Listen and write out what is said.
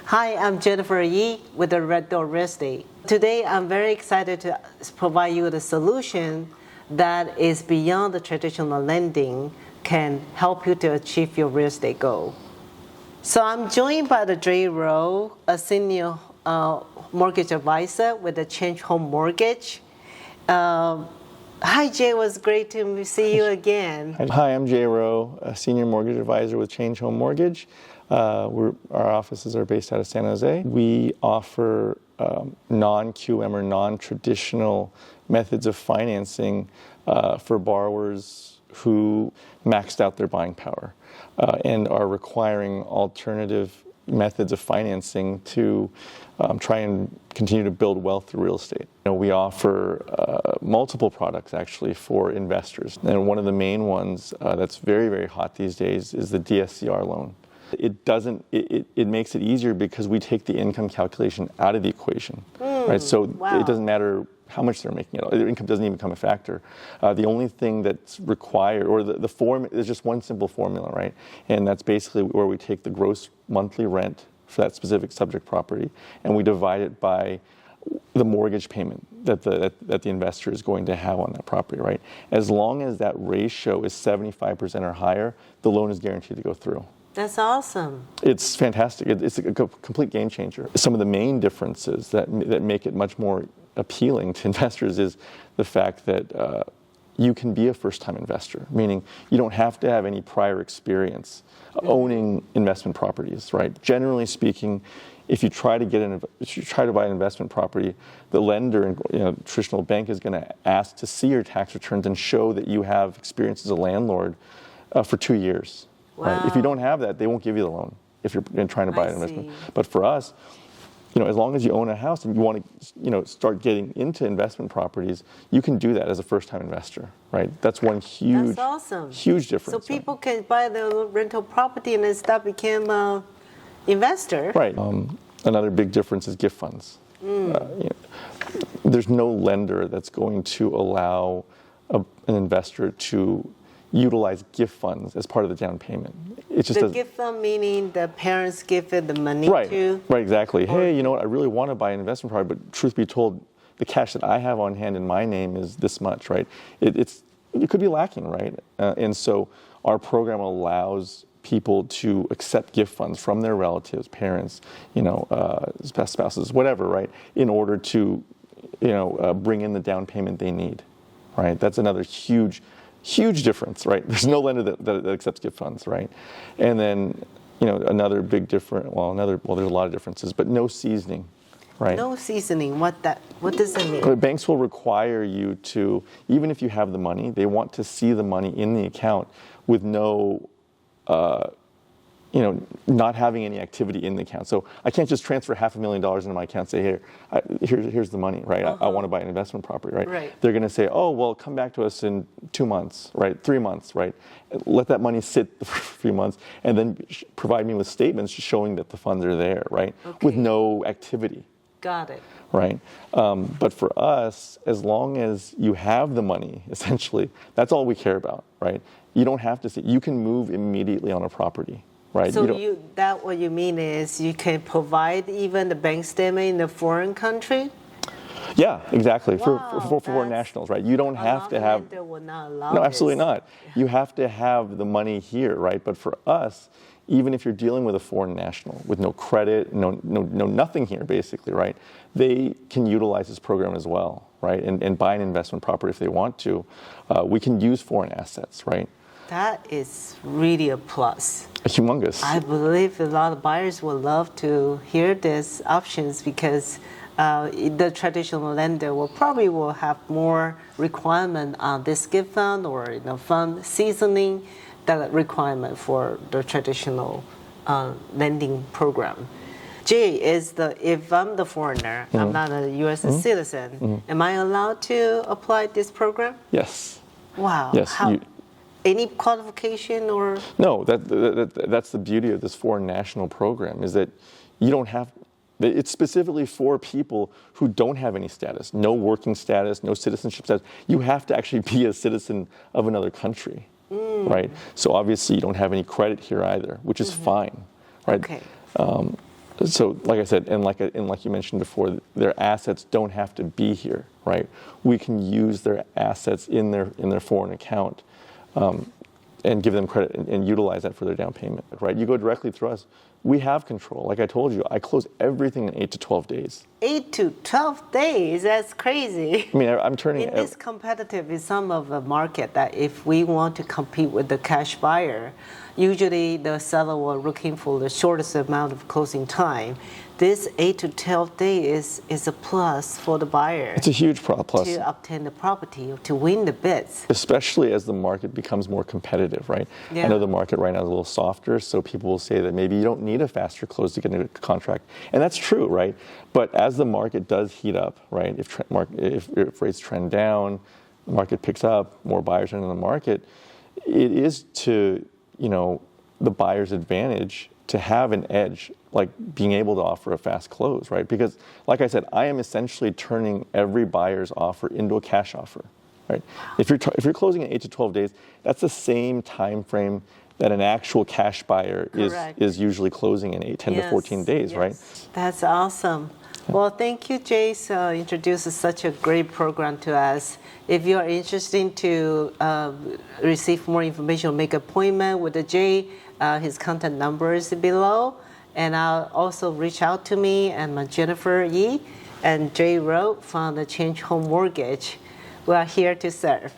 Hi, I'm Jennifer Yi with the Red Door Real Estate. Today, I'm very excited to provide you with a solution that is beyond the traditional lending, can help you to achieve your real estate goal. So I'm joined by the Jae Ro, a senior mortgage advisor with the Change Home Mortgage. Hi, Jay. It was great to see you again. Hi, I'm Jae Ro, a senior mortgage advisor with Change Home Mortgage. Our offices are based out of San Jose. We offer non-QM or non-traditional methods of financing for borrowers who maxed out their buying power and are requiring alternative methods of financing to try and continue to build wealth through real estate. We offer multiple products actually for investors, and one of the main ones that's very, very hot these days is the DSCR loan. It makes it easier because we take the income calculation out of the equation, right? So It doesn't matter how much they're making. Their income doesn't even become a factor. The only thing that's required, or the form, is just one simple formula, right? And that's basically where we take the gross monthly rent for that specific subject property, and we divide it by the mortgage payment that the investor is going to have on that property, right? As long as that ratio is 75% or higher, the loan is guaranteed to go through. That's awesome. It's fantastic. It's a complete game changer. Some of the main differences that make it much more appealing to investors is the fact that you can be a first-time investor, meaning you don't have to have any prior experience owning investment properties, right? Generally speaking, if you try to buy an investment property, the lender and traditional bank is going to ask to see your tax returns and show that you have experience as a landlord for 2 years. Wow. Right? If you don't have that, they won't give you the loan if you're trying to buy an investment. But for us, as long as you own a house and you want to, start getting into investment properties, you can do that as a first-time investor, right? That's one huge, That's awesome. Huge difference. So people can buy the rental property and then start become an investor. Right. Another big difference is gift funds. There's no lender that's going to allow an investor to utilize gift funds as part of the down payment. It's just the gift fund meaning the parents give it the money to? Right, exactly. Hey, you know what? I really want to buy an investment property, but truth be told, the cash that I have on hand in my name is this much, right? It could be lacking, right? And so our program allows people to accept gift funds from their relatives, parents, spouses, whatever, right? In order to, bring in the down payment they need, right? That's another huge difference, right? There's no lender that accepts gift funds, right? And then, another big difference. There's a lot of differences, but no seasoning, right? No seasoning. What does that mean? Banks will require you to, even if you have the money, they want to see the money in the account with no, not having any activity in the account. So I can't just transfer $500,000 into my account and say, here's the money, right? I want to buy an investment property, right? Right. They're going to say, oh, well, come back to us in 2 months, right? 3 months, right? Let that money sit for 3 months and then provide me with statements showing that the funds are there, right? Okay. With no activity. Got it. Right. But for us, as long as you have the money, essentially, that's all we care about, right? You don't have to see. You can move immediately on a property. Right. So what you mean is you can provide even the bank statement in a foreign country? Yeah, exactly. Wow, for foreign nationals, right? You don't have to have. Will not allow no, absolutely this. not. You have to have the money here, right? But for us, even if you're dealing with a foreign national with no credit, no nothing here, basically, right? They can utilize this program as well, right? And buy an investment property if they want to. We can use foreign assets, right? That is really a plus. Humongous. I believe a lot of buyers would love to hear these options because the traditional lender will have more requirement on this gift fund or fund seasoning that requirement for the traditional lending program. Jay, if I'm the foreigner, I'm not a U.S. citizen, am I allowed to apply this program? Yes. Wow. Yes. Any qualification or? No, that's the beauty of this foreign national program is that you don't have. It's specifically for people who don't have any status, no working status, no citizenship status. You have to actually be a citizen of another country, right? So obviously you don't have any credit here either, which is fine, right? Okay. So, like I said, and like you mentioned before, their assets don't have to be here, right? We can use their assets in their foreign account, and give them credit and utilize that for their down payment, right? You go directly through us. We have control. Like I told you, I close everything in 8 to 12 days. 8 to 12 days, that's crazy. I mean, I'm turning In this competitive is some of the market that if we want to compete with the cash buyer, usually the seller will looking for the shortest amount of closing time. This 8 to 12 days is a plus for the buyer. It's a huge plus. To obtain the property, to win the bids. Especially as the market becomes more competitive, right? Yeah. I know the market right now is a little softer, so people will say that maybe you don't need a faster close to get a contract. And that's true, right? But as the market does heat up, right? If rates trend down, the market picks up, more buyers enter the market, it is to, the buyer's advantage to have an edge, like being able to offer a fast close, right? Because, like I said, I am essentially turning every buyer's offer into a cash offer, right? If you're closing in 8 to 12 days, that's the same time frame that an actual cash buyer is usually closing in 10 to 14 days, right? That's awesome. Well, thank you, Jae, for introducing such a great program to us. If you are interested to receive more information, make an appointment with Jae, his contact number is below. And I'll also reach out to me and Jennifer Yi and Jae Ro from the Change Home Mortgage. We are here to serve.